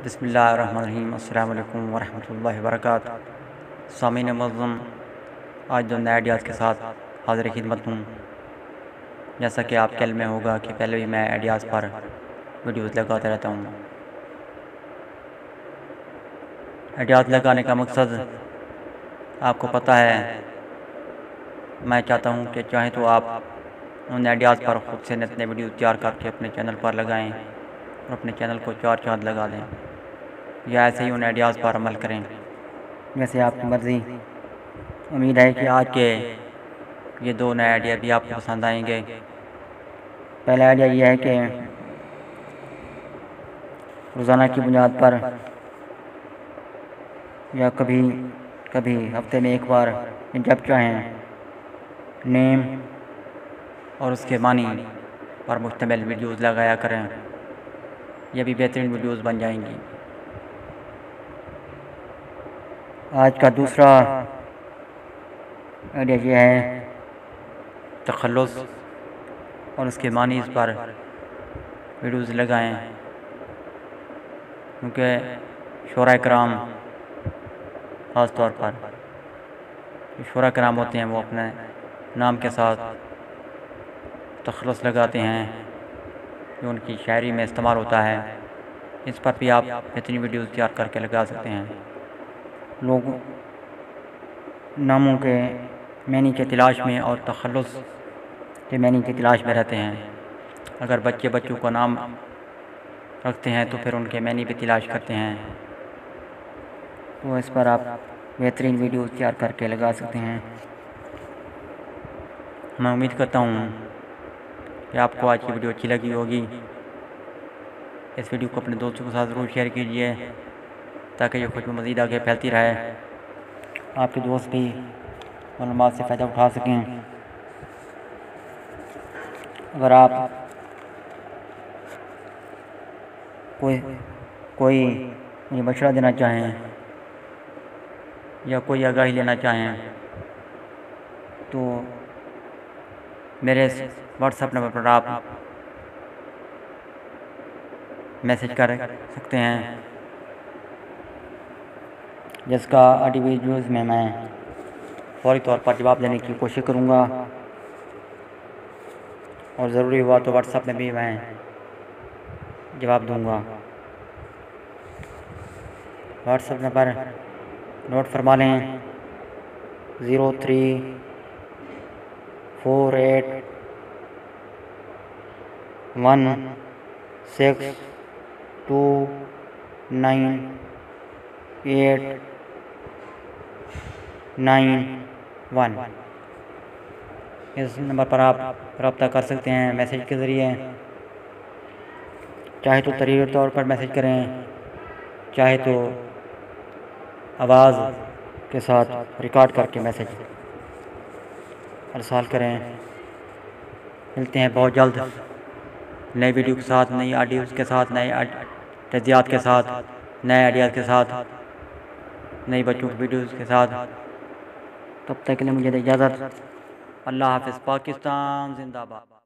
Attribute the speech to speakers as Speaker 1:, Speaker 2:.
Speaker 1: بسم اللہ الرحمن الرحیم۔ السلام علیکم ورحمۃ اللہ وبرکاتہ۔ سامعین معظم، آج جو نئے آئیڈیاز کے ساتھ حاضر خدمت ہوں۔ جیسا کہ آپ کے علم میں ہوگا کہ پہلے بھی میں آئیڈیاز پر ویڈیوز لگاتا رہتا ہوں۔ آئیڈیاز لگانے کا مقصد آپ کو پتہ ہے، میں چاہتا ہوں کہ چاہیں تو آپ ان آئیڈیاز پر خود سے نئے ویڈیوز تیار کر کے اپنے چینل پر لگائیں اور اپنے چینل کو چار چاند لگا دیں، یا ایسے ہی ان آئیڈیاز پر عمل کریں جیسے آپ کی مرضی۔ امید ہے کہ آج کے یہ دو نئے آئیڈیا بھی آپ کو پسند آئیں گے۔ پہلا آئیڈیا یہ ہے کہ روزانہ کی بنیاد پر یا کبھی ہفتے میں ایک بار جب چاہیں نیم اور اس کے معنی پر مشتمل ویڈیوز لگایا کریں، یہ بھی بہترین ویڈیوز بن جائیں گی۔ آج کا دوسرا آئیڈیا یہ ہے تخلص اور اس کے معنی پر ویڈیوز لگائیں، کیونکہ شعراء کرام خاص طور پر جو شعراء کرام ہوتے ہیں وہ اپنے نام کے ساتھ تخلص لگاتے ہیں، جو ان کی شاعری میں استعمال ہوتا ہے۔ اس پر بھی آپ بہترین ویڈیوز تیار کر کے لگا سکتے ہیں۔ لوگ ناموں کے معنی کی تلاش میں اور تخلص کے معنی کی تلاش میں رہتے ہیں۔ اگر بچوں کو نام رکھتے ہیں تو پھر ان کے معنی بھی تلاش کرتے ہیں، تو اس پر آپ بہترین ویڈیوز تیار کر کے لگا سکتے ہیں۔ میں امید کرتا ہوں کہ آپ کو آج کی ویڈیو اچھی لگی ہوگی۔ اس ویڈیو کو اپنے دوستوں کے ساتھ ضرور شیئر کیجیے تاکہ یہ خوشبو مزید آگے پھیلتی رہے، آپ کے دوست بھی معلومات سے فائدہ اٹھا سکیں۔ اگر آپ کوئی مجھے مشورہ دینا چاہیں یا کوئی آگاہی لینا چاہیں تو میرے واٹس ایپ نمبر پر آپ میسج کر سکتے ہیں، جس کا آڈیو ویڈیوز میں فوری طور پر جواب دینے کی کوشش کروں گا، اور ضروری ہوا تو واٹس ایپ میں بھی میں جواب دوں گا۔ واٹس ایپ نمبر نوٹ فرما لیں: 0348162991۔ اس نمبر پر آپ رابطہ کر سکتے ہیں میسیج کے ذریعے۔ چاہے تو تحریری طور پر میسیج کریں، چاہے تو آواز کے ساتھ ریکارڈ کر کے میسیج ارسال کریں۔ ملتے ہیں بہت جلد نئے ویڈیو کے ساتھ، نئی آڈیوز کے ساتھ، نئے تجزیات کے ساتھ، نئے آئیڈیاز کے ساتھ، نئی بچوں کی ویڈیوز کے ساتھ۔ تب تک کے لیے مجھے اجازت۔ اللہ حافظ۔ پاکستان زندہ باد۔